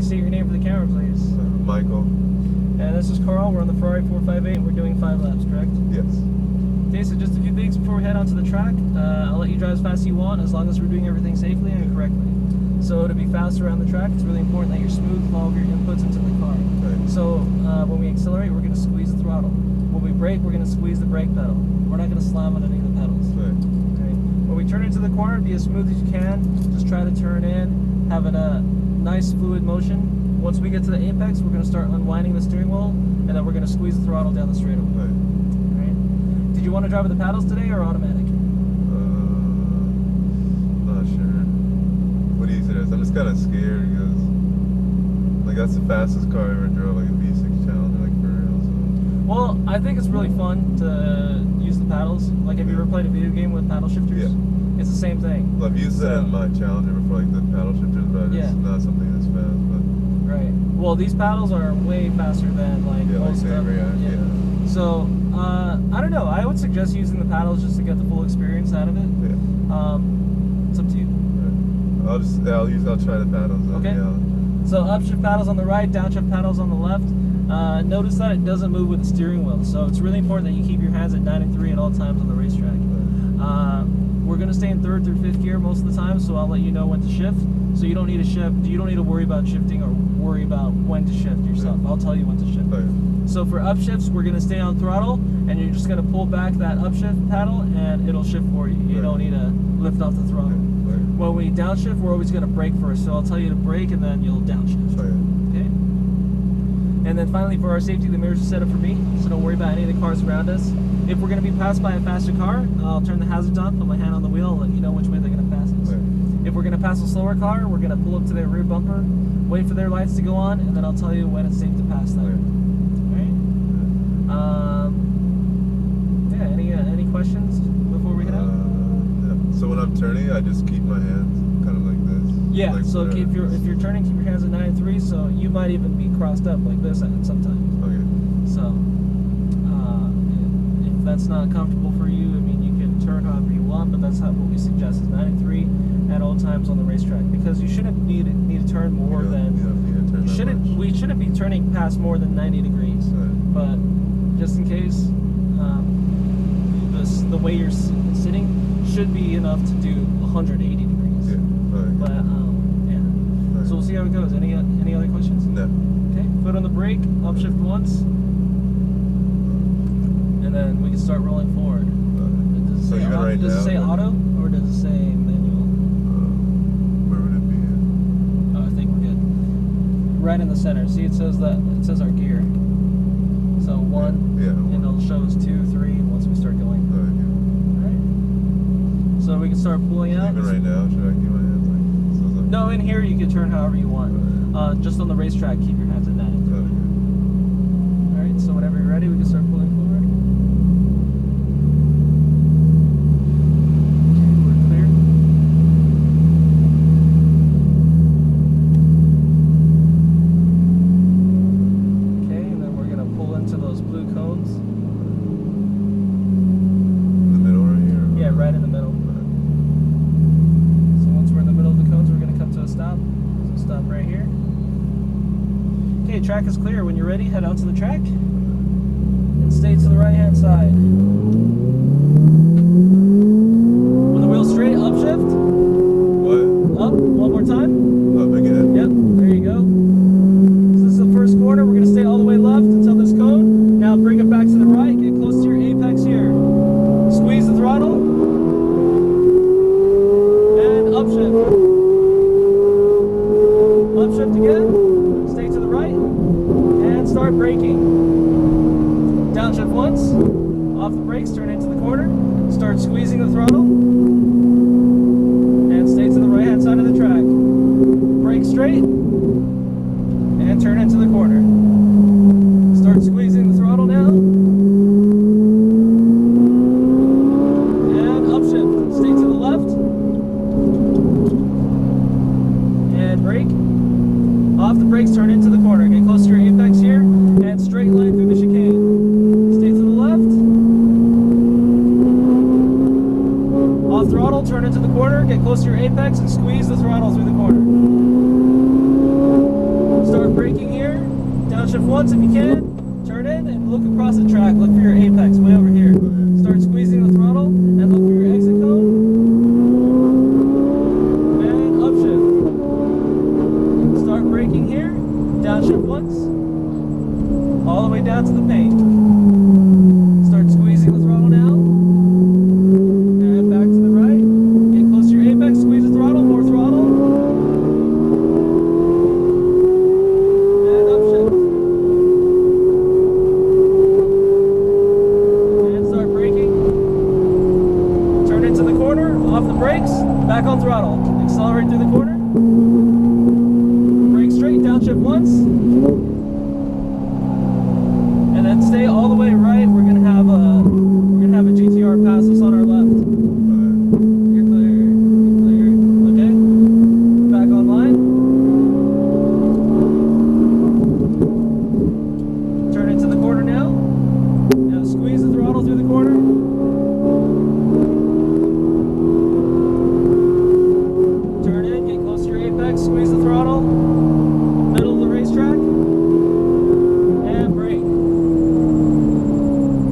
state your name for the camera, please? Michael. And this is Carl. We're on the Ferrari 458 and we're doing 5 laps, correct? Yes. Okay, so just a few things before we head onto the track. I'll let you drive as fast as you want as long as we're doing everything safely and correctly. So to be fast around the track, it's really important that you're smooth with all of your inputs into the car. Right. So when we accelerate, we're going to squeeze the throttle. When we brake, we're going to squeeze the brake pedal. We're not going to slam on any of the pedals. Right. Okay. When we turn into the corner, be as smooth as you can. Just try to turn in, having a nice fluid motion. Once we get to the apex, we're going to start unwinding the steering wheel, and then we're going to squeeze the throttle down the straightaway. Right. Right. Did you want to drive with the paddles today or automatic? Not sure. What do you suggest? I'm just kind of scared because, like, that's the fastest car I ever drove, like a V6 Challenger, like for real. So. Well, I think it's really fun to use the paddles. Like, have you ever played a video game with paddle shifters? Yeah. It's the same thing. Well, I've used that in my Challenger before, like the paddle shifters, but it's not something that's fast. But right. Well, these paddles are way faster than like most like of them. yeah. So I don't know. I would suggest using the paddles just to get the full experience out of it. Yeah. It's up to you. Right. I'll try the paddles. Okay. Yeah. So upshift paddles on the right, downshift paddles on the left. Notice that it doesn't move with the steering wheel, so it's really important that you keep your hands at 9 and 3 at all times on the racetrack. We're going to stay in 3rd through 5th gear most of the time, so I'll let you know when to shift. So you don't need to shift. You don't need to worry about shifting or worry about when to shift yourself. I'll tell you when to shift. Okay. So for upshifts, we're going to stay on throttle, and you're just going to pull back that upshift paddle, and it'll shift for you. You don't need to lift off the throttle. Okay. When we downshift, we're always going to brake first. So I'll tell you to brake, and then you'll downshift. Okay? And then finally, for our safety, the mirrors are set up for me, so don't worry about any of the cars around us. If we're going to be passed by a faster car, I'll turn the hazards on, put my hand on the wheel, and let you know which way they're going to pass us. If we're going to pass a slower car, we're going to pull up to their rear bumper, wait for their lights to go on, and then I'll tell you when it's safe to pass them. Alright? Yeah, any questions before we head out? Yeah. So when I'm turning, I just keep my hands kind of like this? Yeah, like so if you're turning, keep your hands at 9 and 3, so you might even be crossed up like this sometimes. Okay. So, if that's not comfortable for you, I mean, you can turn however you want, but that's what we suggest is 9 and 3 at all times on the racetrack, because you shouldn't need to turn more than we shouldn't be turning past more than 90 degrees. Right. But just in case, the way you're sitting should be enough to do 180 degrees. Yeah. Right. But yeah. Right. So we'll see how it goes. Any other questions? No. Okay. Foot on the brake. Upshift once. And then we can start rolling forward. Does it say auto or does it say manual? Where would it be? Oh, I think we're good. Right in the center. See, it says our gear. So 1, and it'll show us 2, 3 once we start going. Alright. So we can start pulling out. Even right now, should I keep my hands like? No, in here you can turn however you want. Just on the racetrack, keep your hands at 9 and 3. Alright, so whenever you're ready, we can start pulling forward. Right in the middle. So once we're in the middle of the cones, we're going to come to a stop. So stop right here. Okay, track is clear. When you're ready, head out to the track and stay to the right-hand side. When the wheel's straight, upshift. What? Up. One more time. Up again. Yep. There you go. So this is the first corner. We're going to stay all the way left until this cone. Now bring it back to the right. Get close to your apex here. Squeeze the throttle. Upshift. Upshift again. Stay to the right. And start braking. Downshift once. Off the brakes, turn into the corner. Start squeezing the throttle. And stay to the right hand side of the track. Brake straight. And turn into the corner. Start squeezing the throttle now. And upshift. Stay to the left. Brake. Off the brakes, turn into the corner. Get close to your apex here, and straight line through the chicane. Stay to the left. Off throttle, turn into the corner. Get close to your apex and squeeze the throttle through the corner. once if you can. Turn in and look across the track. Look for your apex way over here. Start squeezing the throttle and look for your exit cone. And upshift. Start braking here. Downshift once. All the way down to the paint. Start squeezing the throttle now. And back to the right. Get close to your apex. Squeeze the throttle. More throttle. And upshift. And start braking. Turn into the corner. Off the brakes. Back on throttle. Accelerate through the corner. Brake straight. Downshift once. And then stay all the way right. We're gonna have a GTR pass us on our left. You're clear. You're clear. Okay. Back online. Turn into the corner now. Now squeeze the throttle through the corner. Turn in. Get close to your apex. Squeeze the throttle. Middle of the racetrack. And brake.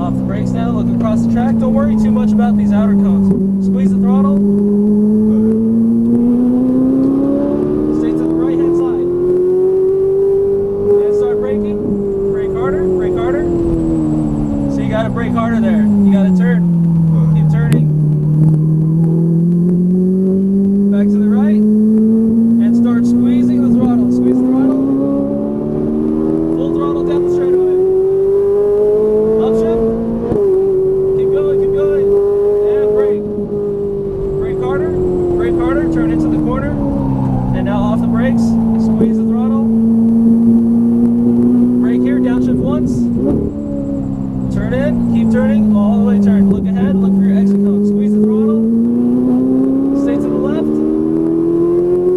Off the brakes now, look across the track. Don't worry too much about these outer cones. Squeeze the throttle. Stay to the right hand side. And start braking. Brake harder, brake harder. So you gotta brake harder there. You gotta turn. Keep turning. Back to the right. And start squeezing the throttle. Squeeze the throttle. Full throttle down the straightaway. Upshift. Keep going, and brake. Brake harder, turn into the corner, and now off the brakes, squeeze the throttle. Brake here, downshift once. Turn in, keep turning, all the way turn. Look ahead, look for your exit cone. Squeeze the throttle, stay to the left,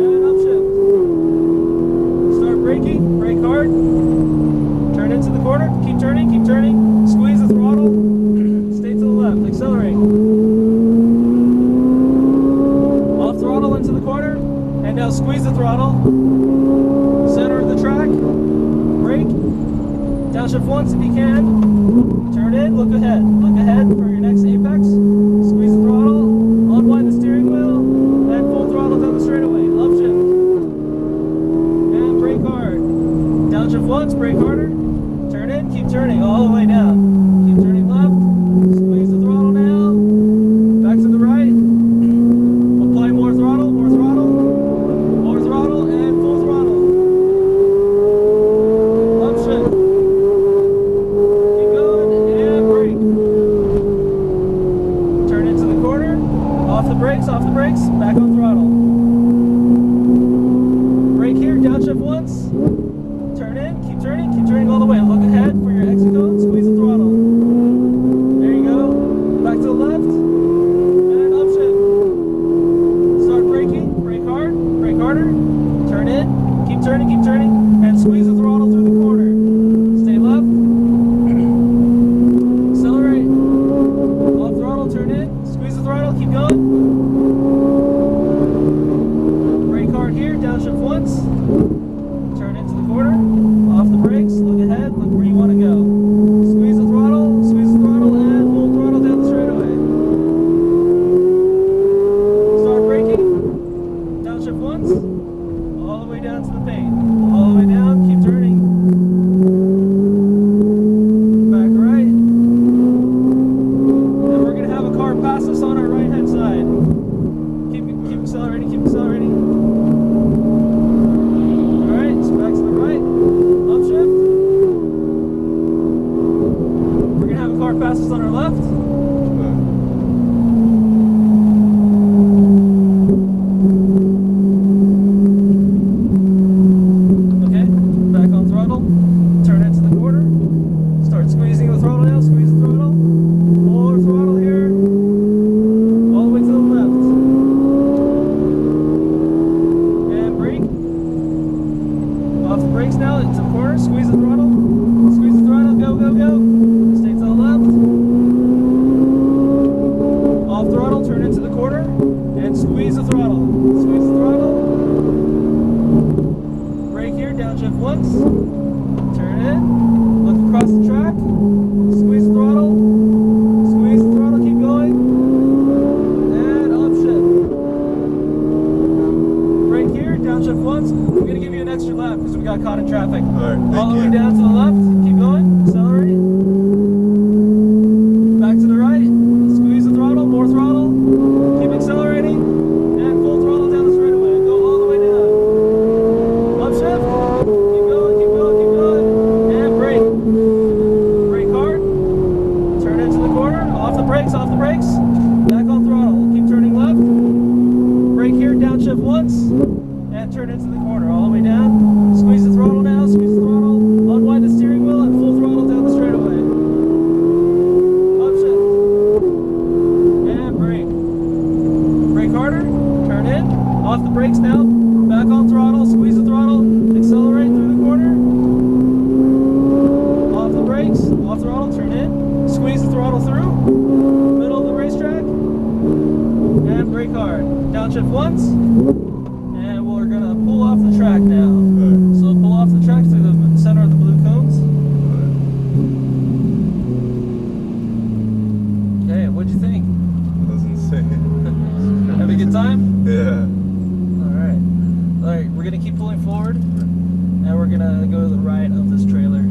and upshift. Start braking, brake hard. Turn into the corner, keep turning, squeeze the throttle. Stay to the left, accelerate. Off throttle into the corner, and now squeeze the throttle. Center of the track, brake. Downshift once if you can. Turn in, look ahead for your next apex. Squeeze the throttle, unwind the steering wheel, and full throttle down the straightaway. Upshift. And brake hard. Downshift once, brake harder. Turn in, keep turning all the way down. Keep turning left. Squeeze the throttle now. Back to the right. Apply more throttle, and full throttle. Upshift. Keep going and brake. Turn into the corner. Off the brakes, back on throttle. Brake here, downshift once. Turn in, keep turning all the way. Look ahead for your exit cone, squeeze the throttle. There you go. Back to the left, and upshift. Start braking, brake harder. Turn in, keep turning, and squeeze the throttle through the corner. Stay left. Accelerate. Off throttle, turn in, squeeze the throttle, keep going. Brake hard here, downshift once. Turn into the corner, off the brakes, look ahead, look where you want to go. Squeeze the throttle, and full throttle down the straightaway. Start braking, downshift once, all the way down to the paint. All the way down, keep turning. Back right. And we're going to have a car pass us on our right hand side. Keep accelerating, Alright, so back to the right. Upshift. We're going to have a car pass us on our left. Okay, back on throttle. Turn into the corner. Start squeezing the throttle now. Squeeze the throttle. More throttle here. All the way to the left. And brake. Off the brakes now into the corner. Squeeze the throttle. Go. Stay to the left. Off throttle. Turn into the corner. And squeeze the throttle. Brake here. Downshift once. Turn turn in, look across the track, squeeze the throttle, keep going, and upshift. Brake here, downshift once. I'm going to give you an extra lap because we got caught in traffic. Alright, All the thank way you. down to the left, keep going, accelerate. Back to the right, squeeze the throttle, more throttle, keep accelerating, and full throttle down the straightaway. Go all the way down. Upshift, keep going, and brake. Brake hard, turn into the corner, off the brakes, back on throttle. Keep turning left, brake here, downshift once, and turn into the corner, all the way down. Squeeze the throttle now, unwind the steering wheel, and full throttle down the straightaway. Upshift, and brake. Brake harder, turn in, off the brakes now, back on throttle, squeeze the throttle, accelerate through the corner. Off the brakes, off throttle, turn in, squeeze the throttle through, middle of the racetrack, and brake hard. Downshift once, and we're gonna pull off the track now. So pull off the track through the center of the blue cones. Okay, what'd you think? That was insane. Have a good time? Yeah. Alright, we're gonna keep pulling forward, and we're gonna go to the right of this trailer.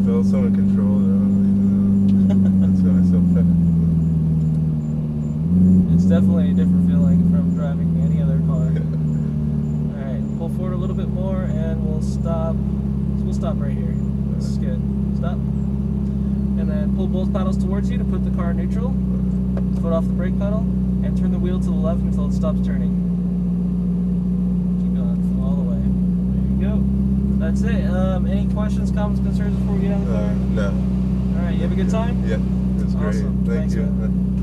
Feel so in control though, even though it's going so fast. It's definitely a different feeling from driving any other car. Alright, pull forward a little bit more, and we'll stop. We'll stop right here. This is good. Stop. And then pull both pedals towards you to put the car in neutral. Foot off the brake pedal, and turn the wheel to the left until it stops turning. Keep going all the way. There you go. That's it. Any questions, comments, concerns before we get out of the car? No. Alright, you have a good time? Yeah, it was great. Awesome. Thank Thanks, you. man.